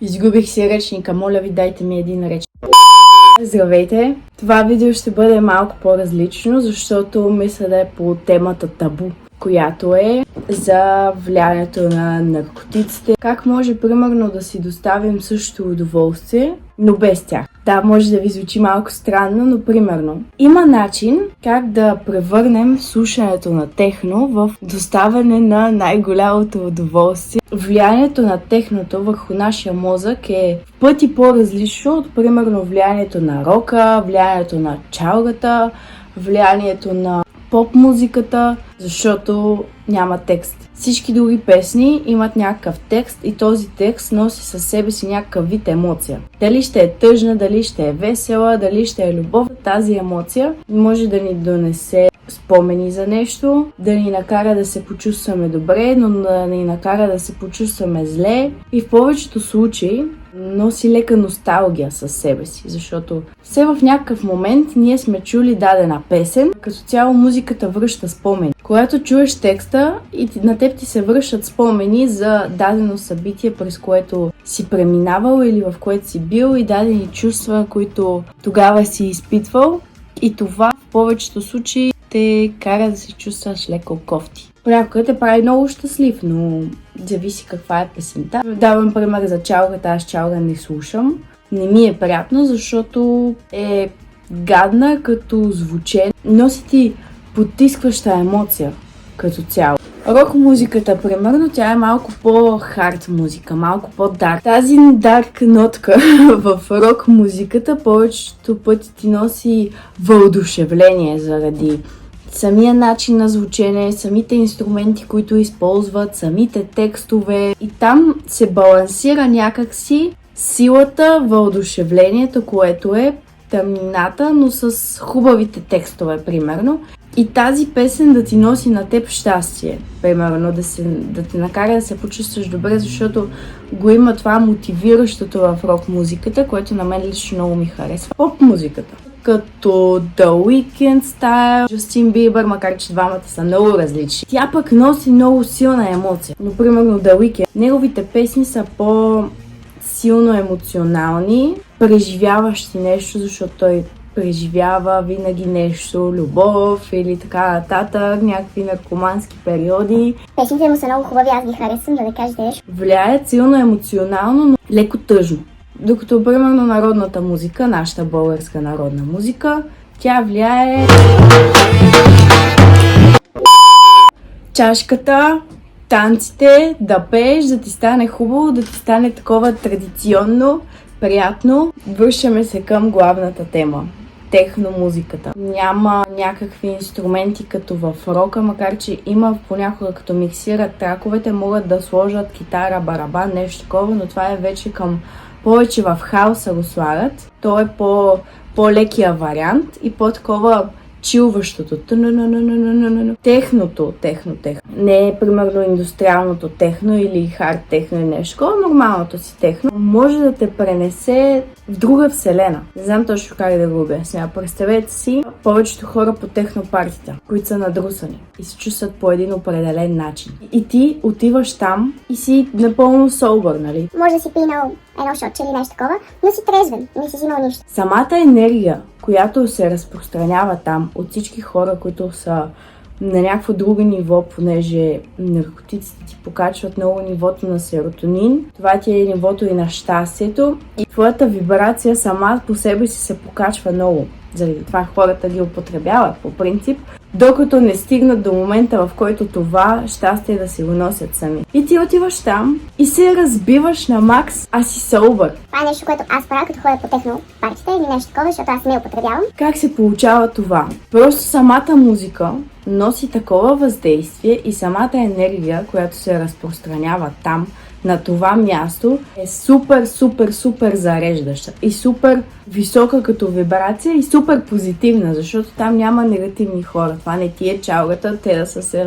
Изгубих си речника, моля ви, дайте ми един речник. Здравейте! Това видео ще бъде малко по-различно, защото мисля да е по темата табу, която е за влиянието на наркотиците. Как може, примерно, да си доставим също удоволствие, но без тях. Да, може да ви звучи малко странно, но примерно има начин как да превърнем слушането на техно в доставяне на най-голямото удоволствие. Влиянието на техното върху нашия мозък е в пъти по-различно от, примерно, влиянието на рока, влиянието на чалгата, влиянието на поп-музиката, защото няма текст. Всички други песни имат някакъв текст и този текст носи със себе си някакъв вид емоция. Дали ще е тъжна, дали ще е весела, дали ще е любов, тази емоция може да ни донесе спомени за нещо, да ни накара да се почувстваме добре, но да ни накара да се почувстваме зле и в повечето случаи носи лека носталгия със себе си, защото все в някакъв момент ние сме чули дадена песен, като цяло музиката връща спомени. Когато чуеш текста и на теб ти се връщат спомени за дадено събитие, през което си преминавал или в което си бил и дадени чувства, които тогава си изпитвал, и това в повечето случаи те кара да се чувстваш леко кофти. Понякога те прави много щастлив, но зависи каква е песента. Давам пример за чалгата, аз чалга не слушам. Не ми е приятно, защото е гадна като звучение. Носи ти потискваща емоция като цяло. Рок музиката, примерно, тя е малко по-хард музика, малко по-дарк. Тази дарк нотка в рок музиката повечето пъти ти носи въодушевление заради самия начин на звучение, самите инструменти, които използват, самите текстове. И там се балансира някакси силата, въодушевлението, което е тъмнината, но с хубавите текстове, примерно. И тази песен да ти носи на теб щастие, примерно, да те накара да се почувстваш добре, защото го има това мотивиращото в рок музиката, което на мен лично много ми харесва. Поп музиката, като The Weeknd Style, Justin Bieber, макар че двамата са много различни. Тя пък носи много силна емоция. Но, примерно, The Weeknd, неговите песни са по-силно емоционални, преживяващи нещо, защото той преживява винаги нещо, любов или така нататък, някакви наркомански периоди. Песните му са много хубави, аз ги харесвам, да кажете нещо. Влияят силно емоционално, но леко тъжно. Докато, примерно, народната музика, нашата българска народна музика, тя влияе чашката, танците, да пееш, да ти стане хубаво, да ти стане такова традиционно, приятно. Връщаме се към главната тема. Техно музиката. Няма някакви инструменти като в рока, макар че има понякога като миксират траковете, могат да сложат китара, барабан, нещо такова, но това е вече към повече в хаоса го слагат. То е по-лекия вариант и по-такова чилващото. Техното. Не е, примерно, индустриалното техно или хард техно или нещо такова, нормалното си техно. Може да те пренесе в друга вселена. Не знам точно как да го обясня. Представете си повечето хора по технопартита, които са надрусани и се чувстват по един определен начин. И ти отиваш там и си напълно собър, нали? Може да си пинал едно шотче или нещо такова, но си трезвен, не си взимал нищо. Самата енергия, която се разпространява там от всички хора, които са на някакво друго ниво, понеже наркотиците ти покачват много нивото на серотонин, това ти е нивото и на щастието и твоята вибрация сама по себе си се покачва много. Заради това хората ги употребяват по принцип, докато не стигнат до момента, в който това щастие да си го носят сами. И ти отиваш там и се разбиваш на макс, а си собър. Това е нещо, което аз правя, като ходя по техно партията или нещо такова, защото аз не употребявам. Как се получава това? Просто самата музика носи такова въздействие и самата енергия, която се разпространява там, на това място, е супер зареждаща и супер висока като вибрация и супер позитивна, защото там няма негативни хора. Това не ти е чалгата, те да са се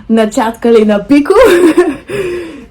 начаткали на пико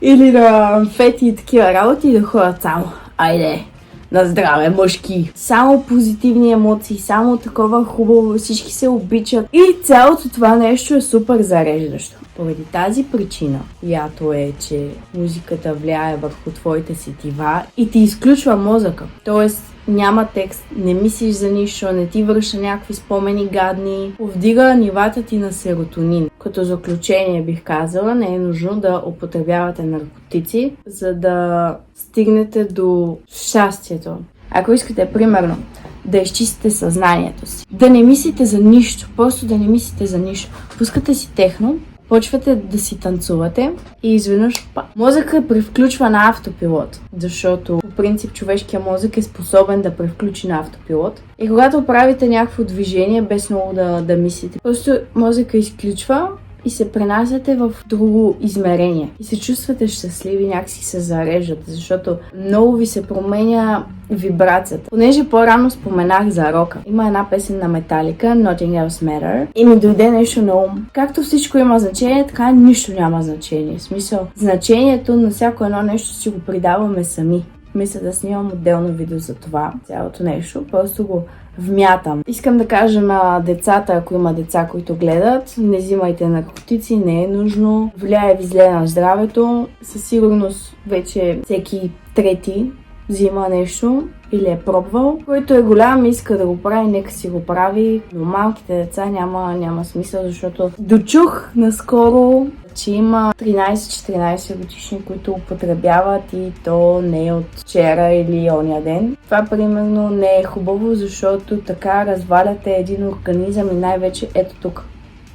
или на амфети и такива работи и да ходят само. Айде! На здраве, мъжки! Само позитивни емоции, само такова хубаво, всички се обичат и цялото това нещо е супер зареждащо. Поради тази причина, която е, че музиката влияе върху твоите сетива и ти изключва мозъка. Тоест, няма текст, не мислиш за нищо, не ти връща някакви спомени гадни, повдига нивата ти на серотонин. Като заключение бих казала, не е нужно да употребявате наркотици, за да стигнете до щастието. Ако искате, примерно, да изчистите съзнанието си, да не мислите за нищо, просто да не мислите за нищо. Пускате си техно, почвате да си танцувате и изведнъж мозъкът превключва на автопилот, защото по принцип човешкия мозък е способен да превключи на автопилот. И когато правите някакво движение, без много да мислите, просто мозъкът изключва и се пренасяте в друго измерение. И се чувствате щастливи, някакси се зареждате, защото много ви се променя вибрацията. Понеже по-рано споменах за рока. Има една песен на Металика, Nothing Else Matter, и ми дойде нещо на ум. Както всичко има значение, така нищо няма значение. В смисъл, значението на всяко едно нещо си го придаваме сами. Мисля да снимам отделно видео за това, цялото нещо. Просто го вмятам. Искам да кажа на децата, ако има деца, които гледат, не взимайте наркотици, не е нужно. Влияе ви зле на здравето. Със сигурност вече всеки трети взима нещо или е пробвал. Който е голям и иска да го прави, нека си го прави. Но малките деца няма смисъл, защото дочух наскоро, че има 13-14 годишни, които употребяват и то не е от вчера или ония ден. Това примерно не е хубаво, защото така разваляте един организъм и най-вече ето тук.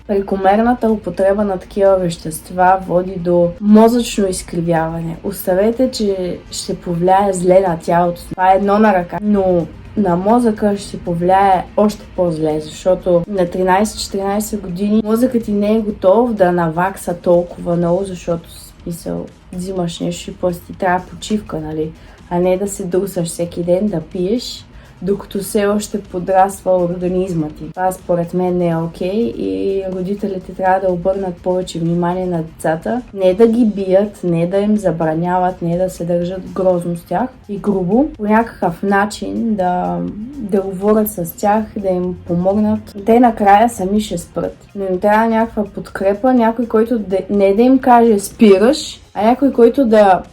Прекомерната употреба на такива вещества води до мозъчно изкривяване. Оставете, че ще повлияе зле на тялото. Това е едно на ръка, но на мозъка ще повлияе още по-зле, защото на 13-14 години мозъкът ти не е готов да навакса толкова много, защото смисъл взимаш нещо и после ти трябва почивка, нали? А не да се друсаш всеки ден, да пиеш, докато все още подраства организма ти. Това според мен не е окей и родителите трябва да обърнат повече внимание на децата. Не да ги бият, не да им забраняват, не да се държат грозно с тях и грубо. По някакъв начин да говорят с тях, да им помогнат. Те накрая сами ще спрат. Но им трябва някаква подкрепа, някой, който не да им каже спираш, а някой, който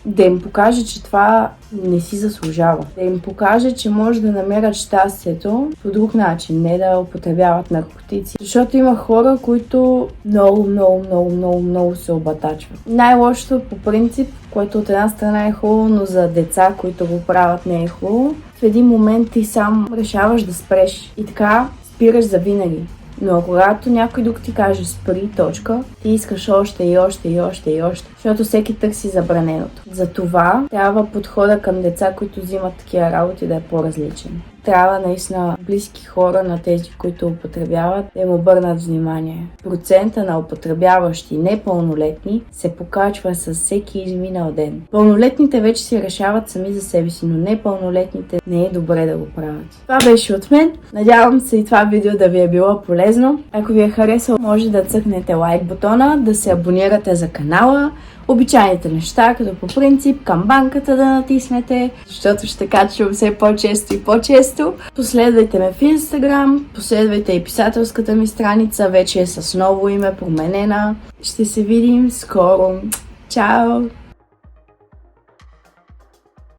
да им покаже, че това не си заслужава. Да им покаже, че може да намерят щастието по друг начин, не да употребяват наркотици. Защото има хора, които много се обатачват. Най-лошото по принцип, което от една страна е хубаво, но за деца, които го правят, не е хубаво. В един момент ти сам решаваш да спреш и така спираш завинаги. Но когато някой друг ти каже спри, точка, ти искаш още и още. Защото всеки търси забраненото. Затова трябва подхода към деца, които взимат такива работи, да е по-различен. Трябва наистина близки хора на тези, които употребяват, да им обърнат внимание. Процента на употребяващи непълнолетни се покачва с всеки изминал ден. Пълнолетните вече си решават сами за себе си, но непълнолетните не е добре да го правят. Това беше от мен. Надявам се и това видео да ви е било полезно. Ако ви е харесало, може да цъкнете лайк бутона, да се абонирате за канала, обичайните неща, като по принцип камбанката да натиснете, защото ще качвам все по-често и по-често. Последвайте ме в Instagram, последвайте и писателската ми страница, вече е с ново име, променена. Ще се видим скоро. Чао!